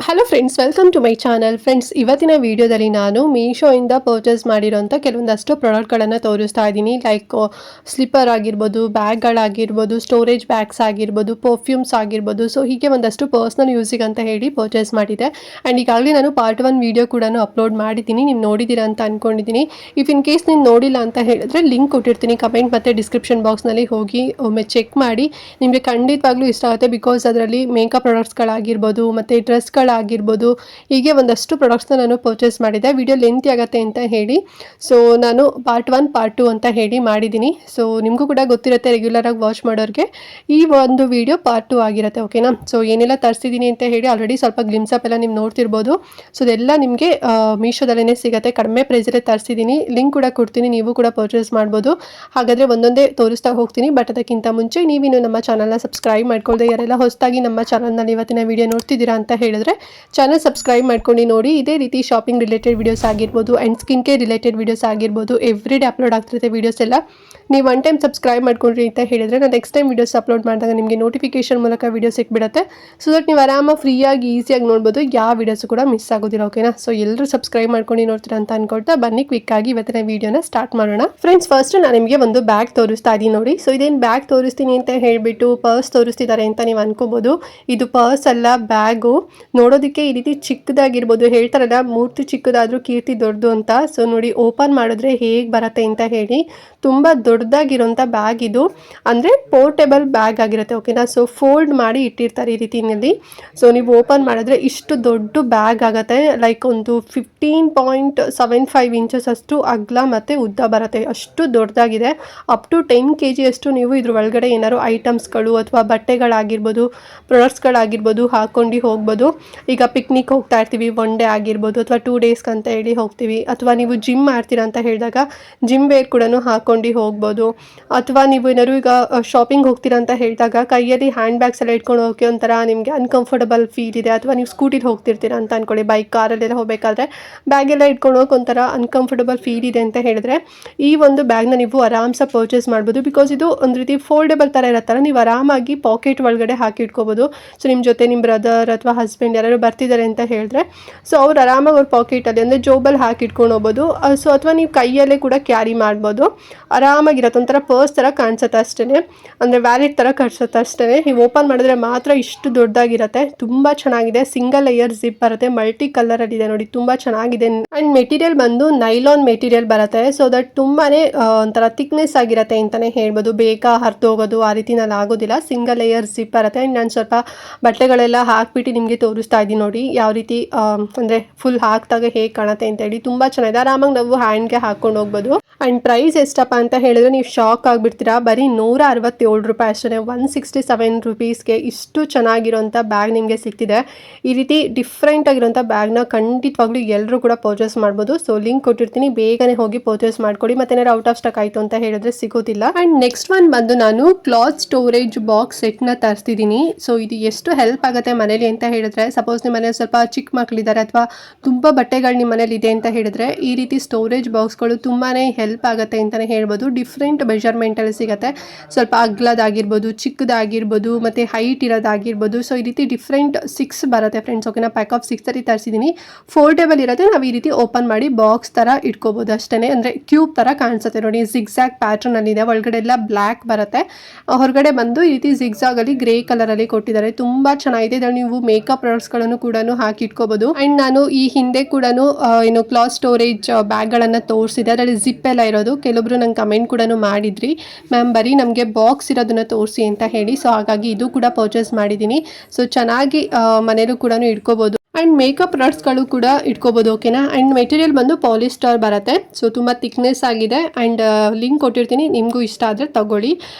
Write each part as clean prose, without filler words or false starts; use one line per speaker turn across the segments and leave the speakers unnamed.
Hello friends, welcome to my channel. Friends, ಇವತ್ತಿನ ವಿಡಿಯೋದಲ್ಲಿ ನಾನು ಮೀಶೋಯಿಂದ ಪರ್ಚೇಸ್ ಮಾಡಿರೋಂಥ ಕೆಲವೊಂದಷ್ಟು ಪ್ರಾಡಕ್ಟ್ಗಳನ್ನು ತೋರಿಸ್ತಾ ಇದ್ದೀನಿ. ಲೈಕ್ ಸ್ಲಿಪ್ಪರ್ ಆಗಿರ್ಬೋದು, ಬ್ಯಾಗ್ಗಳಾಗಿರ್ಬೋದು, ಸ್ಟೋರೇಜ್ ಬ್ಯಾಗ್ಸ್ ಆಗಿರ್ಬೋದು, ಪರ್ಫ್ಯೂಮ್ಸ್ ಆಗಿರ್ಬೋದು. ಸೊ ಹೀಗೆ ಒಂದಷ್ಟು ಪರ್ಸ್ನಲ್ ಯೂಸಿಗೆ ಅಂತ ಹೇಳಿ ಪರ್ಚೇಸ್ ಮಾಡಿದೆ. ಆ್ಯಂಡ್ ಈಗಾಗಲೇ ನಾನು ಪಾರ್ಟ್ 1 ವಿಡಿಯೋ ಕೂಡ ಅಪ್ಲೋಡ್ ಮಾಡಿದ್ದೀನಿ. ನೀವು ನೋಡಿದ್ದೀರಾ ಅಂತ ಅಂದ್ಕೊಂಡಿದ್ದೀನಿ. ಇಫ್ ಇನ್ ಕೇಸ್ ನೀವು ನೋಡಿಲ್ಲ ಅಂತ ಹೇಳಿದ್ರೆ ಲಿಂಕ್ ಕೊಟ್ಟಿರ್ತೀನಿ ಕಮೆಂಟ್ ಮತ್ತು ಡಿಸ್ಕ್ರಿಪ್ಷನ್ ಬಾಕ್ಸ್ನಲ್ಲಿ ಹೋಗಿ ಒಮ್ಮೆ ಚೆಕ್ ಮಾಡಿ. ನಿಮಗೆ ಖಂಡಿತವಾಗ್ಲೂ ಇಷ್ಟ ಆಗುತ್ತೆ. ಬಿಕಾಸ್ ಅದರಲ್ಲಿ ಮೇಕಪ್ ಪ್ರಾಡಕ್ಟ್ಸ್ಗಳಾಗಿರ್ಬೋದು ಮತ್ತು ಡ್ರೆಸ್ಗಳಾಗಿರ್ಬೋದು, ಹೀಗೆ ಒಂದಷ್ಟು ಪ್ರಾಡಕ್ಟ್ಸ್ನ ನಾನು ಪರ್ಚೇಸ್ ಮಾಡಿದೆ. ವಿಡಿಯೋ ಲೆಂತಿ ಆಗುತ್ತೆ ಅಂತ ಹೇಳಿ ಸೊ ನಾನು ಪಾರ್ಟ್ 1 ಪಾರ್ಟ್ 2 ಅಂತ ಹೇಳಿ ಮಾಡಿದ್ದೀನಿ. ಸೊ ನಿಮಗೂ ಕೂಡ ಗೊತ್ತಿರುತ್ತೆ, ರೆಗ್ಯುಲರಾಗಿ ವಾಚ್ ಮಾಡೋರಿಗೆ ಈ ಒಂದು ವಿಡಿಯೋ ಪಾರ್ಟ್ 2 ಆಗಿರುತ್ತೆ. ಓಕೆನಾ? ಸೊ ಏನೆಲ್ಲ ತರಿಸಿದ್ದೀನಿ ಅಂತ ಹೇಳಿ ಆಲ್ರೆಡಿ ಸ್ವಲ್ಪ ಗ್ಲಿಮ್ಸ್ ಅಪ್ ಎಲ್ಲ ನೀವು ನೋಡ್ತಿರ್ಬೋದು. ಸೊ ಇದೆಲ್ಲ ನಿಮಗೆ ಮೀಶೋದಲ್ಲೇ ಸಿಗುತ್ತೆ. ಕಡಿಮೆ ಪ್ರೈಸಲ್ಲೇ ತರಿಸಿದ್ದೀನಿ. ಲಿಂಕ್ ಕೂಡ ಕೊಡ್ತೀನಿ, ನೀವು ಕೂಡ ಪರ್ಚೇಸ್ ಮಾಡ್ಬೋದು. ಹಾಗಾದರೆ ಒಂದೊಂದೇ ತೋರಿಸ್ತಾ ಹೋಗ್ತೀನಿ. ಬಟ್ ಅದಕ್ಕಿಂತ ಮುಂಚೆ ನೀವಿನ್ನು ನಮ್ಮ ಚಾನಲ್ನ ಸಬ್ಸ್ಕ್ರೈಬ್ ಮಾಡ್ಕೊಳ್ಳದೆ ಯಾರೆಲ್ಲ ಹೊಸದಾಗಿ ನಮ್ಮ ಚಾನಲ್ನಲ್ಲಿ ಇವತ್ತಿನ ವಿಡಿಯೋ ನೋಡ್ತಿದ್ದೀರಾ ಅಂತ ಹೇಳಿದ್ರೆ ಚಾನಲ್ ಸಬ್ಸ್ಕ್ರೈಬ್ ಮಾಡ್ಕೊಂಡು ನೋಡಿ. ಇದೇ ರೀತಿ ಶಾಪಿಂಗ್ ರಿಲೇಟೆಡ್ ವಿಡಿಯೋಸ್ ಆಗಿರ್ಬೋದು and skin care related videos ಆಗಿರ್ಬೋದು, ಎವ್ರಿ ಡೇ ಅಪ್ಲೋಡ್ ಆಗ್ತಿರುತ್ತೆ ವಿಡಿಯೋಸ್ ಎಲ್ಲ. ನೀವು ಒನ್ ಟೈಮ್ ಸಬ್ಸ್ಕ್ರೈಬ್ ಮಾಡ್ಕೊಂಡ್ರಿ ಅಂತ ಹೇಳಿದ್ರೆ ನಾನು ನೆಕ್ಸ್ಟ್ ಟೈಮ್ ವಿಡಿಯೋಸ್ ಅಪ್ಲೋಡ್ ಮಾಡಿದಾಗ ನಿಮಗೆ ನೋಟಿಫಿಕೇಶನ್ ಮೂಲಕ ವಿಡಿಯೋ ಸಿಕ್ಬಿಡುತ್ತೆ. ಸೊ ದಟ್ ನೀವು ಆರಾಮಾಗಿ ಫ್ರೀಯಾಗಿ ಈಸಿಯಾಗಿ ನೋಡ್ಬೋದು, ಯಾವ ವಿಡಿಯೋಸ್ ಕೂಡ ಮಿಸ್ ಆಗೋದಿಲ್ಲ. ಓಕೆನಾ? ಸೊ ಎಲ್ಲರೂ ಸಬ್ಸ್ಕ್ರೈಬ್ ಮಾಡ್ಕೊಂಡು ನೋಡ್ತೀರಾ ಅಂತ ಅನ್ಕೊಳ್ತಾ ಬನ್ನಿ ಕ್ವಿಕ್ ಆಗಿ ಇವತ್ತಿನ ವಿಡಿಯೋನ ಸ್ಟಾರ್ಟ್ ಮಾಡೋಣ. ಫ್ರೆಂಡ್ಸ್, ಫಸ್ಟ್ ನಾನು ನಿಮಗೆ ಒಂದು ಬ್ಯಾಗ್ ತೋರಿಸ್ತಾ ಇದ್ದೀನಿ ನೋಡಿ. ಸೊ ಇದೇನು ಬ್ಯಾಗ್ ತೋರಿಸ್ತೀನಿ ಅಂತ ಹೇಳಿಬಿಟ್ಟು ಪರ್ಸ್ ತೋರಿಸ್ತಿದ್ದಾರೆ ಅಂತ ನೀವು ಅನ್ಕೋಬೋದು. ಇದು ಪರ್ಸ್ ಅಲ್ಲ, ಬ್ಯಾಗು. ನೋಡೋದಕ್ಕೆ ಈ ರೀತಿ ಚಿಕ್ಕದಾಗಿರ್ಬೋದು. ಹೇಳ್ತಾರಲ್ಲ, ಮೂರ್ತಿ ಚಿಕ್ಕದಾದ್ರೂ ಕೀರ್ತಿ ದೊಡ್ಡದು ಅಂತ. ಸೊ ನೋಡಿ, ಓಪನ್ ಮಾಡಿದ್ರೆ ಹೇಗೆ ಬರುತ್ತೆ ಅಂತ ಹೇಳಿ ತುಂಬ ದೊಡ್ಡದಾಗಿರೋಂಥ ಬ್ಯಾಗ್ ಇದು. ಅಂದರೆ ಪೋರ್ಟೇಬಲ್ ಬ್ಯಾಗ್ ಆಗಿರುತ್ತೆ. ಓಕೆನಾ? ಸೊ ಫೋಲ್ಡ್ ಮಾಡಿ ಇಟ್ಟಿರ್ತಾರೆ ಈ ರೀತಿಯಲ್ಲಿ. ಸೊ ನೀವು ಓಪನ್ ಮಾಡಿದ್ರೆ ಇಷ್ಟು ದೊಡ್ಡ ಬ್ಯಾಗ್ ಆಗುತ್ತೆ. ಲೈಕ್ ಒಂದು 15.75 ಇಂಚಸ್ ಅಷ್ಟು ಅಗಲ ಮತ್ತು ಉದ್ದ ಬರುತ್ತೆ. ಅಷ್ಟು ದೊಡ್ಡದಾಗಿದೆ. ಅಪ್ ಟು 10 kg ಅಷ್ಟು ನೀವು ಇದ್ರ ಒಳಗಡೆ ಏನಾದ್ರು ಐಟಮ್ಸ್ಗಳು ಅಥವಾ ಬಟ್ಟೆಗಳಾಗಿರ್ಬೋದು, ಪ್ರಾಡಕ್ಟ್ಸ್ಗಳಾಗಿರ್ಬೋದು ಹಾಕ್ಕೊಂಡು ಹೋಗ್ಬೋದು. ಈಗ ಪಿಕ್ನಿಕ್ ಹೋಗ್ತಾ ಇರ್ತೀವಿ, 1 ಡೇ ಆಗಿರ್ಬೋದು ಅಥವಾ 2 ಡೇಸ್ಗೆ ಅಂತ ಹೇಳಿ ಹೋಗ್ತೀವಿ. ಅಥವಾ ನೀವು ಜಿಮ್ ಮಾಡ್ತೀರಾ ಅಂತ ಹೇಳಿದಾಗ ಜಿಮ್ ವೇರ್ ಕೂಡ ಹಾಕ್ಕೊಂಡು ಹೋಗ್ಬೋದು. ಅಥವಾ ನೀವು ಏನಾದ್ರು ಈಗ ಶಾಪಿಂಗ್ ಹೋಗ್ತೀರಾ ಅಂತ ಹೇಳಿದಾಗ ಕೈಯಲ್ಲಿ ಹ್ಯಾಂಡ್ ಬ್ಯಾಗ್ಸ್ ಎಲ್ಲ ಇಟ್ಕೊಂಡು ಹೋಗೋಕ್ಕೆ ಒಂಥರ ನಿಮಗೆ ಅನ್ಕಂಫರ್ಟಬಲ್ ಫೀಲ್ ಇದೆ. ಅಥವಾ ನೀವು ಸ್ಕೂಟಿಲಿ ಹೋಗ್ತಿರ್ತೀರಾ ಅಂತ ಅಂದ್ಕೊಳ್ಳಿ, ಬೈಕ್ ಕಾರಲ್ಲೆಲ್ಲ ಹೋಗಬೇಕಾದ್ರೆ ಬ್ಯಾಗೆಲ್ಲ ಇಟ್ಕೊಂಡು ಹೋಗೋಕೆ ಒಂಥರ ಅನ್ಕಂಫರ್ಟಬಲ್ ಫೀಲ್ ಇದೆ ಅಂತ ಹೇಳಿದ್ರೆ ಈ ಒಂದು ಬ್ಯಾಗ್ನ ನೀವು ಆರಾಮ್ಸೆ ಪರ್ಚೇಸ್ ಮಾಡ್ಬೋದು. ಬಿಕಾಸ್ ಇದು ಒಂದು ರೀತಿ ಫೋಲ್ಡೇಬಲ್ ಥರ ಇರತ್ತಲ್ಲ, ನೀವು ಆರಾಮಾಗಿ ಪಾಕೆಟ್ ಒಳಗಡೆ ಹಾಕಿ ಇಟ್ಕೋಬೋದು. ಸೊ ನಿಮ್ಮ ಜೊತೆ ನಿಮ್ಮ ಬ್ರದರ್ ಅಥವಾ ಹಸ್ಬೆಂಡ್ ಯಾರು ಬರ್ತಿದ್ದಾರೆ ಅಂತ ಹೇಳಿದ್ರೆ ಸೊ ಅವ್ರು ಆರಾಮಾಗಿ ಅವ್ರ ಪಾಕೆಟಲ್ಲಿ ಅಂದರೆ ಜೋಬಲ್ಲಿ ಹಾಕಿ ಇಟ್ಕೊಂಡು ಹೋಗ್ಬೋದು. ಸೊ ಅಥವಾ ನೀವು ಕೈಯಲ್ಲೇ ಕೂಡ ಕ್ಯಾರಿ ಮಾಡ್ಬೋದು. ಆರಾಮಾಗಿರುತ್ತೆ. ಒಂಥರ ಪರ್ಸ್ ಥರ ಕಾಣಿಸುತ್ತೆ ಅಷ್ಟೇ, ಅಂದರೆ ವ್ಯಾಲೆಟ್ ಥರ ಕಾಣಿಸುತ್ತೆ ಅಷ್ಟೇ. ನೀವು ಓಪನ್ ಮಾಡಿದ್ರೆ ಮಾತ್ರ ಇಷ್ಟು ದೊಡ್ಡದಾಗಿರುತ್ತೆ. ತುಂಬ ಚೆನ್ನಾಗಿದೆ. ಸಿಂಗಲ್ ಲೇಯರ್ ಜಿಪ್ ಬರುತ್ತೆ. ಮಲ್ಟಿ ಕಲರಲ್ಲಿದೆ ನೋಡಿ, ತುಂಬ ಚೆನ್ನಾಗಿದೆ. ಆ್ಯಂಡ್ ಮೆಟೀರಿಯಲ್ ಬಂದು ನೈಲಾನ್ ಮೆಟೀರಿಯಲ್ ಬರುತ್ತೆ. ಸೊ ದಟ್ ತುಂಬಾ ಒಂಥರ ಥಿಕ್ನೆಸ್ ಆಗಿರುತ್ತೆ ಅಂತಲೇ ಹೇಳ್ಬೋದು. ಬೇಗ ಹರಿದು ಹೋಗೋದು ಆ ರೀತಿನಲ್ಲಿ ಆಗೋದಿಲ್ಲ. ಸಿಂಗಲ್ ಲೇಯರ್ ಜಿಪ್ ಬರುತ್ತೆ. ಆ್ಯಂಡ್ ನಾನು ಸ್ವಲ್ಪ ಬಟ್ಟೆಗಳೆಲ್ಲ ಹಾಕ್ಬಿಟ್ಟು ನಿಮಗೆ ತೋರಿಸ್ತಾ ಇದ್ದೀನಿ ನೋಡಿ, ಯಾವ ರೀತಿ ಅಂದರೆ ಫುಲ್ ಹಾಕಿದಾಗ ಹೇಗೆ ಕಾಣುತ್ತೆ ಅಂತೇಳಿ. ತುಂಬ ಚೆನ್ನಾಗಿದೆ. ಆರಾಮಾಗಿ ನಾವು ಹ್ಯಾಂಡ್ಗೆ ಹಾಕ್ಕೊಂಡು ಹೋಗ್ಬೋದು. ಆ್ಯಂಡ್ ಪ್ರೈಸ್ ಎಷ್ಟಪ್ಪ ಅಂತ ಹೇಳಿದ್ರೆ ನೀವು ಶಾಕ್ ಆಗಿಬಿಡ್ತೀರಾ. ಬರೀ 167 ರೂಪಾಯಿ ಅಷ್ಟೇ. 167 ರುಪೀಸ್ಗೆ ಇಷ್ಟು ಚೆನ್ನಾಗಿರೋಂಥ ಬ್ಯಾಗ್ ನಿಮಗೆ ಸಿಗ್ತಿದೆ. ಈ ರೀತಿ ಡಿಫ್ರೆಂಟ್ ಆಗಿರೋಂಥ ಬ್ಯಾಗ್ನ ಖಂಡಿತವಾಗ್ಲೂ ಎಲ್ಲರೂ ಕೂಡ ಪರ್ಚೇಸ್ ಮಾಡ್ಬೋದು. ಸೊ ಲಿಂಕ್ ಕೊಟ್ಟಿರ್ತೀನಿ, ಬೇಗನೆ ಹೋಗಿ ಪರ್ಚೇಸ್ ಮಾಡ್ಕೊಡಿ. ಮತ್ತೆ ಏನಾದ್ರು ಔಟ್ ಆಫ್ ಸ್ಟಾಕ್ ಆಯಿತು ಅಂತ ಹೇಳಿದ್ರೆ ಸಿಗೋದಿಲ್ಲ. ಆ್ಯಂಡ್ ನೆಕ್ಸ್ಟ್ ಒನ್ ಬಂದು ನಾನು ಕ್ಲಾತ್ ಸ್ಟೋರೇಜ್ ಬಾಕ್ಸ್ ಸೆಟ್ನ ತರಿಸ್ತಿದ್ದೀನಿ. ಸೊ ಇದು ಎಷ್ಟು ಹೆಲ್ಪ್ ಆಗುತ್ತೆ ಮನೇಲಿ ಅಂತ ಹೇಳಿದ್ರೆ, ಸಪೋಸ್ ನಿಮ್ಮ ಮನೇಲಿ ಸ್ವಲ್ಪ ಚಿಕ್ಕ ಮಕ್ಕಳಿದ್ದಾರೆ ಅಥವಾ ತುಂಬ ಬಟ್ಟೆಗಳು ನಿಮ್ಮ ಮನೇಲಿ ಇದೆ ಅಂತ ಹೇಳಿದ್ರೆ ಈ ರೀತಿ ಸ್ಟೋರೇಜ್ ಬಾಕ್ಸ್ಗಳು ತುಂಬಾ ಹೆಲ್ಪ್ ಆಗುತ್ತೆ ಅಂತಲೇ ಹೇಳ್ಬೋದು. ಡಿಫ್ರೆಂಟ್ ಮೆಜರ್ಮೆಂಟಲ್ಲಿ ಸಿಗುತ್ತೆ. ಸ್ವಲ್ಪ ಅಗ್ಲದಾಗಿರ್ಬೋದು, ಚಿಕ್ಕದಾಗಿರ್ಬೋದು, ಮತ್ತು ಹೈಟ್ ಇರೋದಾಗಿರ್ಬೋದು. ಸೊ ಈ ರೀತಿ ಡಿಫ್ರೆಂಟ್ 6 ಬರುತ್ತೆ ಫ್ರೆಂಡ್ಸ್. ಓಕೆನಾ? ಪ್ಯಾಕ್ ಆಫ್ 6 ಸರಿ ತರಿಸಿದ್ದೀನಿ. ಫೋಲ್ಡೇಬಲ್ ಇರುತ್ತೆ. ನಾವು ಈ ರೀತಿ ಓಪನ್ ಮಾಡಿ ಬಾಕ್ಸ್ ಥರ ಇಟ್ಕೋಬೋದು ಅಷ್ಟೇ. ಅಂದರೆ ಕ್ಯೂಬ್ ಥರ ಕಾಣಿಸುತ್ತೆ ನೋಡಿ. ಜಿಗ್ಸಾಗ್ ಪ್ಯಾಟ್ರನಲ್ಲಿದೆ. ಒಳಗಡೆ ಎಲ್ಲ ಬ್ಲ್ಯಾಕ್ ಬರುತ್ತೆ. ಹೊರಗಡೆ ಬಂದು ಈ ರೀತಿ ಜಿಗ್ಸಾಗಲ್ಲಿ ಗ್ರೇ ಕಲರಲ್ಲಿ ಕೊಟ್ಟಿದ್ದಾರೆ. ತುಂಬ ಚೆನ್ನಾಗಿದೆ. ಇದರಲ್ಲಿ ನೀವು ಮೇಕಪ್ ಪ್ರಾಡಕ್ಟ್ಸ್ಗಳನ್ನು ಕೂಡ ಹಾಕಿ ಇಟ್ಕೋಬೋದು. ಆ್ಯಂಡ್ ನಾನು ಈ ಹಿಂದೆ ಕೂಡ ಏನು ಕ್ಲಾತ್ ಸ್ಟೋರೇಜ್ ಬ್ಯಾಗ್ಗಳನ್ನು ತೋರಿಸಿದೆ. ಅದರಲ್ಲಿ ಜಿಪ್ ಎಲ್ಲ ಇರೋದು. ಕೆಲವೊಬ್ರು ನಂಗೆ ಕಮೆಂಟ್ ಕೂಡ ಮಾಡಿದ್ರಿ, ಮ್ಯಾಮ್ ಬರೀ ನಮಗೆ ಬಾಕ್ಸ್ ಇರೋದನ್ನ ತೋರಿಸಿ ಅಂತ ಹೇಳಿ. ಸೊ ಹಾಗಾಗಿ ಇದು ಕೂಡ ಪರ್ಚೇಸ್ ಮಾಡಿದ್ದೀನಿ. ಸೊ ಚೆನ್ನಾಗಿ ಮನೇಲೂ ಕೂಡ ಇಟ್ಕೋಬೋದು. ಆ್ಯಂಡ್ ಮೇಕಪ್ ಪ್ರಾಡಕ್ಟ್ಸ್ಗಳು ಕೂಡ ಇಟ್ಕೋಬೋದು. ಓಕೆನಾ? ಆ್ಯಂಡ್ ಮೆಟೀರಿಯಲ್ ಬಂದು ಪಾಲಿಸ್ಟರ್ ಬರುತ್ತೆ. ಸೊ ತುಂಬ ಥಿಕ್ನೆಸ್ ಆಗಿದೆ. ಆ್ಯಂಡ್ ಲಿಂಕ್ ಕೊಟ್ಟಿರ್ತೀನಿ, ನಿಮಗೂ ಇಷ್ಟ ಆದರೆ ತಗೊಳ್ಳಿ.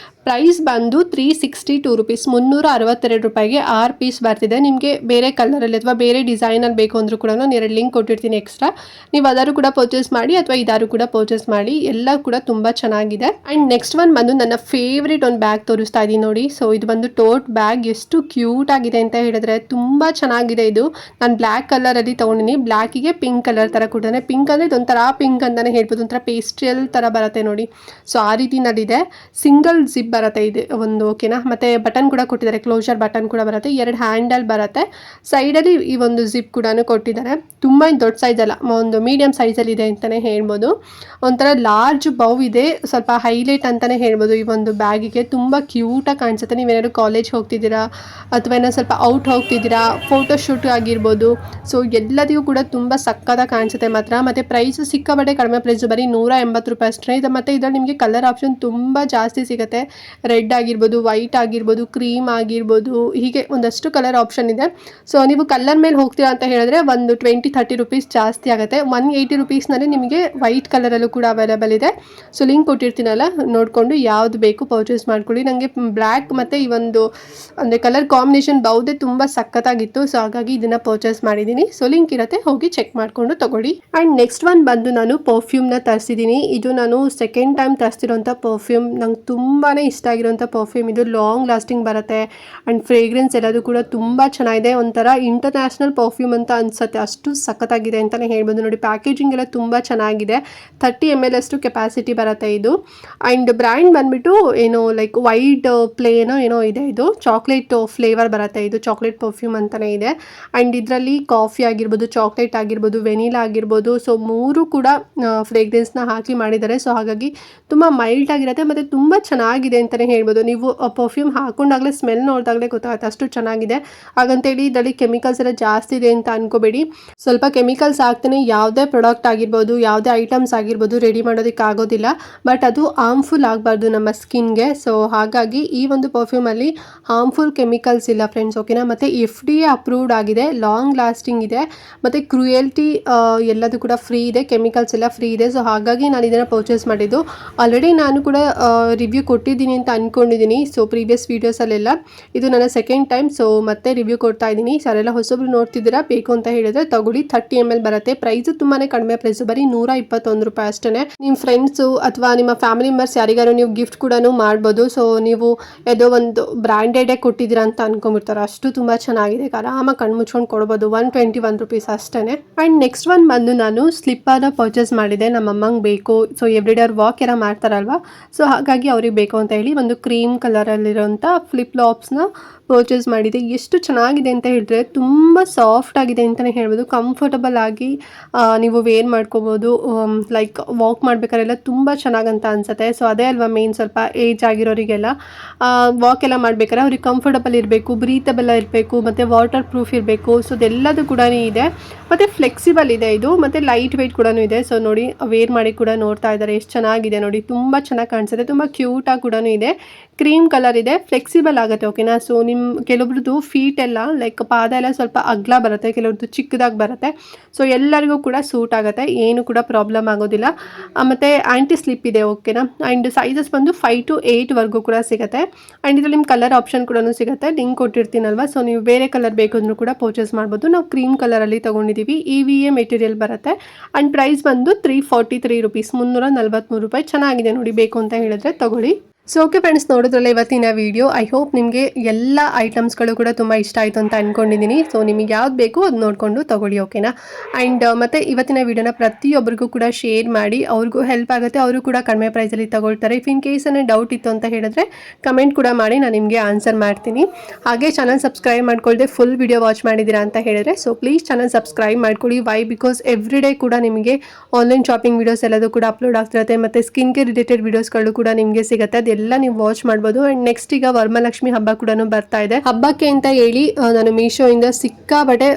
ಪ್ರೈಸ್ ಬಂದು 362 ರುಪೀಸ್, 362 ರೂಪಾಯಿಗೆ 6 ಪೀಸ್ ಬರ್ತಿದೆ. ನಿಮಗೆ ಬೇರೆ ಕಲರಲ್ಲಿ ಅಥವಾ ಬೇರೆ ಡಿಸೈನಲ್ಲಿ ಬೇಕು ಅಂದರೂ ಕೂಡ ನಾನು 2 ಲಿಂಕ್ ಕೊಟ್ಟಿರ್ತೀನಿ ಎಕ್ಸ್ಟ್ರಾ. ನೀವು ಅದಾರು ಕೂಡ ಪರ್ಚೇಸ್ ಮಾಡಿ ಅಥವಾ ಇದಾರು ಕೂಡ ಪರ್ಚೇಸ್ ಮಾಡಿ. ಎಲ್ಲ ಕೂಡ ತುಂಬ ಚೆನ್ನಾಗಿದೆ. ಆ್ಯಂಡ್ ನೆಕ್ಸ್ಟ್ ಒನ್ ಬಂದು ನನ್ನ ಫೇವ್ರೇಟ್ ಒಂದು ಬ್ಯಾಗ್ ತೋರಿಸ್ತಾ ಇದ್ದೀನಿ ನೋಡಿ. ಸೊ ಇದು ಬಂದು ಟೋಟ್ ಬ್ಯಾಗ್. ಎಷ್ಟು ಕ್ಯೂಟ್ ಆಗಿದೆ ಅಂತ ಹೇಳಿದ್ರೆ ತುಂಬ ಚೆನ್ನಾಗಿದೆ. ಇದು ನಾನು ಬ್ಲ್ಯಾಕ್ ಕಲರಲ್ಲಿ ತೊಗೊಂಡಿನಿ. ಬ್ಲ್ಯಾಕಿಗೆ ಪಿಂಕ್ ಕಲರ್ ಥರ ಕೊಟ್ಟಿದ್ದಾನೆ. ಪಿಂಕ್ ಅಂದರೆ ಇದೊಂಥರ ಪಿಂಕ್ ಅಂತಲೇ ಹೇಳ್ಬೋದು. ಒಂಥರ ಪೇಸ್ಟ್ರಿಯಲ್ ಥರ ಬರುತ್ತೆ ನೋಡಿ. ಸೊ ಆ ರೀತಿನಲ್ಲಿದೆ. ಸಿಂಗಲ್ ಜಿಪ್ ಬರುತ್ತೆ ಇದು ಒಂದು ಓಕೆನಾ. ಮತ್ತು ಬಟನ್ ಕೂಡ ಕೊಟ್ಟಿದ್ದಾರೆ, ಕ್ಲೋಸರ್ ಬಟನ್ ಕೂಡ ಬರುತ್ತೆ, 2 ಹ್ಯಾಂಡಲ್ ಬರುತ್ತೆ. ಸೈಡಲ್ಲಿ ಈ ಒಂದು ಜಿಪ್ ಕೂಡ ಕೊಟ್ಟಿದ್ದಾರೆ. ತುಂಬ ದೊಡ್ಡ ಸೈಜ್ ಅಲ್ಲ, ಒಂದು ಮೀಡಿಯಮ್ ಸೈಜಲ್ಲಿ ಇದೆ ಅಂತಲೇ ಹೇಳ್ಬೋದು. ಒಂಥರ ಲಾರ್ಜ್ ಬೌ ಇದೆ, ಸ್ವಲ್ಪ ಹೈಲೈಟ್ ಅಂತಲೇ ಹೇಳ್ಬೋದು ಈ ಒಂದು ಬ್ಯಾಗಿಗೆ. ತುಂಬ ಕ್ಯೂಟಾಗಿ ಕಾಣಿಸುತ್ತೆ. ನೀವೇನಾದ್ರು ಕಾಲೇಜ್ ಹೋಗ್ತಿದ್ದೀರಾ ಅಥವಾ ಏನೋ ಸ್ವಲ್ಪ ಔಟ್ ಹೋಗ್ತಿದ್ದೀರಾ, ಫೋಟೋಶೂಟ್ ಆಗಿರ್ಬೋದು, ಸೊ ಎಲ್ಲದಕ್ಕೂ ಕೂಡ ತುಂಬ ಸಕ್ಕತ್ತಾಗಿ ಕಾಣಿಸುತ್ತೆ ಮಾತ್ರ. ಮತ್ತು ಪ್ರೈಸು ಸಿಕ್ಕಾಪಟ್ಟೆ ಕಡಿಮೆ ಪ್ರೈಸು, ಬರೀ 180 ರೂಪಾಯಿ ಅಷ್ಟೇ ಇದೆ. ಮತ್ತು ಇದರಲ್ಲಿ ನಿಮಗೆ ಕಲರ್ ಆಪ್ಷನ್ ತುಂಬ ಜಾಸ್ತಿ ಸಿಗುತ್ತೆ. ರೆಡ್ ಆಗಿರ್ಬೋದು, ವೈಟ್ ಆಗಿರ್ಬೋದು, ಕ್ರೀಮ್ ಆಗಿರ್ಬೋದು, ಹೀಗೆ ಒಂದಷ್ಟು ಕಲರ್ ಆಪ್ಷನ್ ಇದೆ. ಸೊ ನೀವು ಕಲರ್ ಮೇಲೆ ಹೋಗ್ತೀರಾ ಅಂತ ಹೇಳಿದ್ರೆ ಒಂದು 20-30 ರುಪೀಸ್ ಜಾಸ್ತಿ ಆಗುತ್ತೆ. 180 ರುಪೀಸ್ನಲ್ಲಿ ನಿಮಗೆ ವೈಟ್ ಕಲರಲ್ಲೂ ಕೂಡ ಅವೈಲೇಬಲ್ ಇದೆ. ಸೊ ಲಿಂಕ್ ಕೊಟ್ಟಿರ್ತೀನಲ್ಲ, ನೋಡಿಕೊಂಡು ಯಾವುದು ಬೇಕು ಪರ್ಚೇಸ್ ಮಾಡ್ಕೊಳ್ಳಿ. ನನಗೆ ಬ್ಲ್ಯಾಕ್ ಮತ್ತು ಈ ಒಂದು ಅಂದರೆ ಕಲರ್ ಕಾಂಬಿನೇಷನ್ ಬೌದೇ ತುಂಬ ಸಖತ್ತಾಗಿತ್ತು. ಸೊ ಹಾಗಾಗಿ ಇದನ್ನು ಪರ್ಚೇಸ್ ಮಾಡಿದ್ದೀನಿ. ಸೊ ಲಿಂಕ್ ಇರುತ್ತೆ, ಹೋಗಿ ಚೆಕ್ ಮಾಡಿಕೊಂಡು ತಗೊಳ್ಳಿ. ಆ್ಯಂಡ್ ನೆಕ್ಸ್ಟ್ ಒನ್ ಬಂದು ನಾನು ಪರ್ಫ್ಯೂಮ್ನ ತರಿಸಿದ್ದೀನಿ. ಇದು ನಾನು ಸೆಕೆಂಡ್ ಟೈಮ್ ತರಿಸಿರೋಂಥ ಪರ್ಫ್ಯೂಮ್. ನಂಗೆ ತುಂಬಾ ಇಷ್ಟ ಆಗಿರೋಂಥ ಪರ್ಫ್ಯೂಮ್ ಇದು. ಲಾಂಗ್ ಲಾಸ್ಟಿಂಗ್ ಬರುತ್ತೆ ಆ್ಯಂಡ್ ಫ್ರೇಗ್ರೆನ್ಸ್ ಎಲ್ಲದು ಕೂಡ ತುಂಬ ಚೆನ್ನಾಗಿದೆ. ಒಂಥರ ಇಂಟರ್ನ್ಯಾಷನಲ್ ಪರ್ಫ್ಯೂಮ್ ಅಂತ ಅನಿಸುತ್ತೆ, ಅಷ್ಟು ಸಖತ್ತಾಗಿದೆ ಅಂತಲೇ ಹೇಳ್ಬೋದು. ನೋಡಿ ಪ್ಯಾಕೇಜಿಂಗ್ ಎಲ್ಲ ತುಂಬ ಚೆನ್ನಾಗಿದೆ. 30 ml ಅಷ್ಟು ಕೆಪಾಸಿಟಿ ಬರುತ್ತೆ ಇದು. ಆ್ಯಂಡ್ ಬ್ರ್ಯಾಂಡ್ ಬಂದುಬಿಟ್ಟು ಏನೋ ಲೈಕ್ ವೈಟ್ ಪ್ಲೇನೋ ಏನೋ ಇದೆ. ಇದು ಚಾಕ್ಲೇಟ್ ಫ್ಲೇವರ್ ಬರುತ್ತೆ, ಇದು ಚಾಕ್ಲೇಟ್ ಪರ್ಫ್ಯೂಮ್ ಅಂತಲೇ ಇದೆ. ಆ್ಯಂಡ್ ಇದರಲ್ಲಿ ಕಾಫಿ ಆಗಿರ್ಬೋದು, ಚಾಕ್ಲೇಟ್ ಆಗಿರ್ಬೋದು, ವೆನಿಲಾ ಆಗಿರ್ಬೋದು, ಸೊ 3 ಕೂಡ ಫ್ರೇಗ್ರೆನ್ಸ್ನ ಹಾಕಿ ಮಾಡಿದ್ದಾರೆ. ಸೊ ಹಾಗಾಗಿ ತುಂಬ ಮೈಲ್ಡ್ ಆಗಿರುತ್ತೆ ಮತ್ತು ತುಂಬ ಚೆನ್ನಾಗಿದೆ ಅಂತಲೇ ಹೇಳ್ಬೋದು. ನೀವು ಪರ್ಫ್ಯೂಮ್ ಹಾಕೊಂಡಾಗಲೇ ಸ್ಮೆಲ್ ನೋಡಿದಾಗಲೇ ಗೊತ್ತಾಗುತ್ತೆ, ಅಷ್ಟು ಚೆನ್ನಾಗಿದೆ. ಹಾಗಂತೇಳಿ ಇದರಲ್ಲಿ ಕೆಮಿಕಲ್ಸ್ ಎಲ್ಲ ಜಾಸ್ತಿ ಇದೆ ಅಂತ ಅನ್ಕೋಬೇಡಿ. ಸ್ವಲ್ಪ ಕೆಮಿಕಲ್ಸ್ ಹಾಕ್ತಾನೆ ಯಾವುದೇ ಪ್ರಾಡಕ್ಟ್ ಆಗಿರ್ಬೋದು, ಯಾವುದೇ ಐಟಮ್ಸ್ ಆಗಿರ್ಬೋದು ರೆಡಿ ಮಾಡೋದಕ್ಕೆ ಆಗೋದಿಲ್ಲ. ಬಟ್ ಅದು ಹಾರ್ಮ್ಫುಲ್ ಆಗಬಾರ್ದು ನಮ್ಮ ಸ್ಕಿನ್ಗೆ. ಸೊ ಹಾಗಾಗಿ ಈ ಒಂದು ಪರ್ಫ್ಯೂಮಲ್ಲಿ ಹಾರ್ಮ್ಫುಲ್ ಕೆಮಿಕಲ್ಸ್ ಇಲ್ಲ ಫ್ರೆಂಡ್ಸ್, ಓಕೆನಾ. ಮತ್ತು FDA ಅಪ್ರೂವ್ಡ್ ಆಗಿದೆ, ಲಾಂಗ್ ಲಾಸ್ಟಿಂಗ್ ಇದೆ, ಮತ್ತು ಕ್ರುಯಲ್ಟಿ ಎಲ್ಲದು ಕೂಡ ಫ್ರೀ ಇದೆ, ಕೆಮಿಕಲ್ಸ್ ಎಲ್ಲ ಫ್ರೀ ಇದೆ. ಸೊ ಹಾಗಾಗಿ ನಾನು ಇದನ್ನು ಪರ್ಚೇಸ್ ಮಾಡಿದ್ದು. ಆಲ್ರೆಡಿ ನಾನು ಕೂಡ ರಿವ್ಯೂ ಕೊಟ್ಟಿದ್ದೀನಿ ಅಂತ ಅಂದ್ಕೊಂಡಿದ್ದೀನಿ. ಸೊ ಪ್ರೀವಿಯಸ್ ವೀಡಿಯೋಸಲ್ಲೆಲ್ಲ ಇದು ನನ್ನ ಸೆಕೆಂಡ್ ಟೈಮ್. ಸೊ ಮತ್ತೆ ರಿವ್ಯೂ ಕೊಡ್ತಾ ಇದ್ದೀನಿ. ಸೊ ಅಲ್ಲೆಲ್ಲ ಹೊಸೊಬ್ರು ನೋಡ್ತಿದ್ದೀರಾ, ಬೇಕು ಅಂತ ಹೇಳಿದ್ರೆ ತಗೊಳ್ಳಿ. 30 ml ಬರುತ್ತೆ. ಪ್ರೈಸು ತುಂಬಾ ಕಡಿಮೆ ಪ್ರೈಸು, ಬರೀ 121 ರೂಪಾಯಿ ಅಷ್ಟೇ. ನಿಮ್ಮ ಫ್ರೆಂಡ್ಸು ಅಥವಾ ನಿಮ್ಮ ಫ್ಯಾಮಿಲಿ ಮೆಂಬರ್ಸ್ ಯಾರಿಗಾರು ನೀವು ಗಿಫ್ಟ್ ಕೂಡ ಮಾಡ್ಬೋದು. ಸೊ ನೀವು ಯಾವುದೋ ಒಂದು ಬ್ರ್ಯಾಂಡೆಡೇ ಕೊಟ್ಟಿದ್ದೀರಾ ಅಂತ ಅನ್ಕೊಂಡ್ಬಿಡ್ತಾರೆ, ಅಷ್ಟು ತುಂಬ ಚೆನ್ನಾಗಿದೆ. ಆರಾಮಾಗಿ ಕಣ್ಣು ಮುಚ್ಕೊಂಡು ಕೊಡ್ಬೋದು. 121 ರೂಪೀಸ್ ಅಷ್ಟೇ. ಆ್ಯಂಡ್ ನೆಕ್ಸ್ಟ್ ಒನ್ ಬಂದು ನಾನು ಸ್ಲಿಪ್ಪರ್ನ ಪರ್ಚೇಸ್ ಮಾಡಿದೆ. ನಮ್ಮ ಅಮ್ಮಂಗೆ ಬೇಕು. ಸೊ ಎವ್ರಿಡೇ ಅವ್ರು ವಾಕ್ ಎಲ್ಲ ಮಾಡ್ತಾರಲ್ವ, ಸೊ ಹಾಗಾಗಿ ಅವ್ರಿಗೆ ಬೇಕು ಅಂತ ಹೇಳಿ ಒಂದು ಕ್ರೀಮ್ ಕಲರಲ್ಲಿರೋಂಥ ಫ್ಲಿಪ್ ಫ್ಲಾಪ್ಸ್ನ ಪರ್ಚೇಸ್ ಮಾಡಿದೆ. ಎಷ್ಟು ಚೆನ್ನಾಗಿದೆ ಅಂತ ಹೇಳಿದ್ರೆ ತುಂಬ ಸಾಫ್ಟ್ ಆಗಿದೆ ಅಂತಲೇ ಹೇಳ್ಬೋದು. ಕಂಫರ್ಟಬಲ್ ಆಗಿ ನೀವು ವೇರ್ ಮಾಡ್ಕೋಬೋದು. ಲೈಕ್ ವಾಕ್ ಮಾಡಬೇಕಾರೆಲ್ಲ ತುಂಬ ಚೆನ್ನಾಗಂತ ಅನಿಸುತ್ತೆ. ಸೊ ಅದೇ ಅಲ್ವಾ ಮೇನ್, ಸ್ವಲ್ಪ ಏಜ್ ಆಗಿರೋರಿಗೆಲ್ಲ ವಾಕ್ ಎಲ್ಲ ಮಾಡಬೇಕಾದ್ರೆ ಅವ್ರಿಗೆ ಕಂಫರ್ಟಬಲ್ ಇರಬೇಕು, ಬ್ರೀತಬಲ್ ಇರಬೇಕು, ಮತ್ತು ವಾಟರ್ ಪ್ರೂಫ್ ಇರಬೇಕು. ಸೊ ಅದೆಲ್ಲದು ಕೂಡ ಇದೆ, ಮತ್ತು ಫ್ಲೆಕ್ಸಿಬಲ್ ಇದೆ ಇದು, ಮತ್ತು ಲೈಟ್ ವೆಯ್ಟ್ ಕೂಡ ಇದೆ. ಸೊ ನೋಡಿ ವೇರ್ ಮಾಡಿ ಕೂಡ ನೋಡ್ತಾ ಇದ್ದಾರೆ, ಎಷ್ಟು ಚೆನ್ನಾಗಿದೆ ನೋಡಿ, ತುಂಬ ಚೆನ್ನಾಗಿ ಕಾಣಿಸುತ್ತೆ, ತುಂಬ ಕ್ಯೂಟಾಗಿ ಕೂಡ ಇದೆ. ಕ್ರೀಮ್ ಕಲರ್ ಇದೆ, ಫ್ಲೆಕ್ಸಿಬಲ್ ಆಗುತ್ತೆ, ಓಕೆನಾ. ಸೊ ಕೆಲವೊಬ್ರದ್ದು ಫೀಟ್ ಎಲ್ಲ ಲೈಕ್ ಪಾದ ಎಲ್ಲ ಸ್ವಲ್ಪ ಅಗ್ಲ ಬರುತ್ತೆ, ಕೆಲವ್ರದ್ದು ಚಿಕ್ಕದಾಗಿ ಬರುತ್ತೆ. ಸೊ ಎಲ್ಲರಿಗೂ ಕೂಡ ಸೂಟ್ ಆಗುತ್ತೆ, ಏನು ಕೂಡ ಪ್ರಾಬ್ಲಮ್ ಆಗೋದಿಲ್ಲ. ಮತ್ತು ಆ್ಯಂಟಿ ಸ್ಲಿಪ್ ಇದೆ, ಓಕೆನಾ. ಆ್ಯಂಡ್ ಸೈಜಸ್ ಬಂದು 5 to 8 ವರೆಗೂ ಕೂಡ ಸಿಗುತ್ತೆ. ಆ್ಯಂಡ್ ಇದರಲ್ಲಿ ನಿಮ್ಮ ಕಲರ್ ಆಪ್ಷನ್ ಕೂಡ ಸಿಗುತ್ತೆ, ಲಿಂಕ್ ಕೊಟ್ಟಿರ್ತೀನಲ್ವ. ಸೊ ನೀವು ಬೇರೆ ಕಲರ್ ಬೇಕು ಅಂದರೂ ಕೂಡ ಪರ್ಚೇಸ್ ಮಾಡ್ಬೋದು. ನಾವು ಕ್ರೀಮ್ ಕಲರಲ್ಲಿ ತೊಗೊಂಡಿದ್ದೀವಿ. EVA ಮೆಟೀರಿಯಲ್ ಬರುತ್ತೆ. ಆ್ಯಂಡ್ ಪ್ರೈಸ್ ಬಂದು 343 ರೂಪೀಸ್, 343 ರೂಪಾಯಿ. ಚೆನ್ನಾಗಿದೆ ನೋಡಿ, ಬೇಕು ಅಂತ ಹೇಳಿದ್ರೆ ತಗೊಳ್ಳಿ. ಸೊ ಓಕೆ ಫ್ರೆಂಡ್ಸ್, ನೋಡಿದ್ರಲ್ಲ ಇವತ್ತಿನ ವಿಡಿಯೋ. ಐ ಹೋಪ್ ನಿಮಗೆ ಎಲ್ಲ ಐಟಮ್ಸ್ಗಳು ಕೂಡ ತುಂಬ ಇಷ್ಟ ಆಯಿತು ಅಂತ ಅಂದ್ಕೊಂಡಿದ್ದೀನಿ. ಸೊ ನಿಮಗೆ ಯಾವ್ದು ಬೇಕು ಅದು ನೋಡಿಕೊಂಡು ತೊಗೊಳ್ಳಿ, ಓಕೆನಾ. ಆ್ಯಂಡ್ ಮತ್ತು ಇವತ್ತಿನ ವಿಡಿಯೋನ ಪ್ರತಿಯೊಬ್ಬರಿಗೂ ಕೂಡ ಶೇರ್ ಮಾಡಿ, ಅವ್ರಿಗೂ ಹೆಲ್ಪ್ ಆಗುತ್ತೆ, ಅವರು ಕೂಡ ಕಡಿಮೆ ಪ್ರೈಸಲ್ಲಿ ತಗೊಳ್ತಾರೆ. ಇಫ್ ಇನ್ ಕೇಸ್ ಅನ್ನೋ ಡೌಟ್ ಇತ್ತು ಅಂತ ಹೇಳಿದ್ರೆ ಕಮೆಂಟ್ ಕೂಡ ಮಾಡಿ, ನಾನು ನಿಮಗೆ ಆನ್ಸರ್ ಮಾಡ್ತೀನಿ. ಹಾಗೆ ಚಾನಲ್ ಸಬ್ಸ್ಕ್ರೈಬ್ ಮಾಡ್ಕೊಳ್ಳದೆ ಫುಲ್ ವಿಡಿಯೋ ವಾಚ್ ಮಾಡಿದ್ದೀರಾ ಅಂತ ಹೇಳಿದ್ರೆ ಸೊ ಪ್ಲೀಸ್ ಚಾನಲ್ ಸಬ್ಸ್ಕ್ರೈಬ್ ಮಾಡ್ಕೊಳ್ಳಿ. ವೈ ಬಿಕಾಸ್ ಎವ್ರಿ ಡೇ ಕೂಡ ನಿಮಗೆ ಆನ್ಲೈನ್ ಶಾಪಿಂಗ್ ವೀಡಿಯೋಸ್ ಎಲ್ಲದೂ ಕೂಡ ಅಪ್ಲೋಡ್ ಆಗ್ತಿರುತ್ತೆ, ಮತ್ತು ಸ್ಕಿನ್ ಕೇರ್ ರಿಲೇಟೆಡ್ ವೀಡಿಯೋಸ್ಗಳು ಕೂಡ ನಿಮಗೆ ಸಿಗುತ್ತೆ, ಅದೆಲ್ಲ ನೀವು ವಾಚ್ ಮಾಡ್ಬೋದು. ಆ್ಯಂಡ್ ನೆಕ್ಸ್ಟ್ ಈಗ ವರಮಹಾಲಕ್ಷ್ಮಿ ಹಬ್ಬ ಕೂಡ ಬರ್ತಾ ಇದೆ. ಹಬ್ಬಕ್ಕೆ ಅಂತ ಹೇಳಿ ನಾನು ಮೀಶೋಯಿಂದ ಸಿಕ್ಕಾಬಟ್ಟೆ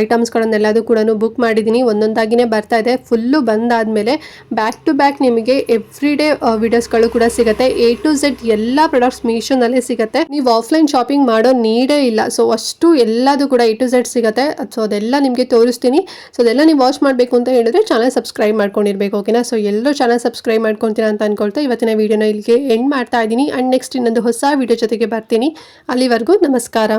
ಐಟಮ್ಸ್ಗಳನ್ನೆಲ್ಲದೂ ಕೂಡ ಬುಕ್ ಮಾಡಿದ್ದೀನಿ. ಒಂದೊಂದಾಗಿನೇ ಬರ್ತಾ ಇದೆ. ಫುಲ್ಲು ಬಂದಾದಮೇಲೆ ಬ್ಯಾಕ್ ಟು ಬ್ಯಾಕ್ ನಿಮಗೆ ಎವ್ರಿ ಡೇ ವಿಡಿಯೋಸ್ಗಳು ಕೂಡ ಸಿಗುತ್ತೆ. A to Z ಎಲ್ಲ ಪ್ರಾಡಕ್ಟ್ಸ್ ಮೀಶೋನಲ್ಲೇ ಸಿಗುತ್ತೆ. ನೀವು ಆಫ್ಲೈನ್ ಶಾಪಿಂಗ್ ಮಾಡೋ ನೀಡೇ ಇಲ್ಲ. ಸೊ ಅಷ್ಟು ಎಲ್ಲದು ಕೂಡ A to Z ಸಿಗುತ್ತೆ. ಸೊ ಅದೆಲ್ಲ ನಿಮಗೆ ತೋರಿಸ್ತೀನಿ. ಸೊ ಅದೆಲ್ಲ ನೀವು ವಾಚ್ ಮಾಡಬೇಕು ಅಂತ ಹೇಳಿದ್ರೆ ಚಾನಲ್ ಸಬ್ಸ್ಕ್ರೈಬ್ ಮಾಡ್ಕೊಂಡಿರ್ಬೇಕು, ಓಕೆನಾ. ಸೊ ಎಲ್ಲರೂ ಚಾನಲ್ ಸಬ್ಸ್ಕ್ರೈಬ್ ಮಾಡ್ಕೊತೀರಾ ಅಂತ ಅನ್ಕೊಳ್ತಾ ಇವತ್ತಿನ ವಿಡಿಯೋನ ಇಲ್ಲಿಗೆ ಎಂಡ್ ಮಾಡ್ತಾ ಇದ್ದೀನಿ. ಆ್ಯಂಡ್ ನೆಕ್ಸ್ಟ್ ಇನ್ನೊಂದು ಹೊಸ ವಿಡಿಯೋ ಜೊತೆಗೆ ಬರ್ತೀನಿ. ಅಲ್ಲಿವರೆಗೂ ನಮಸ್ಕಾರ.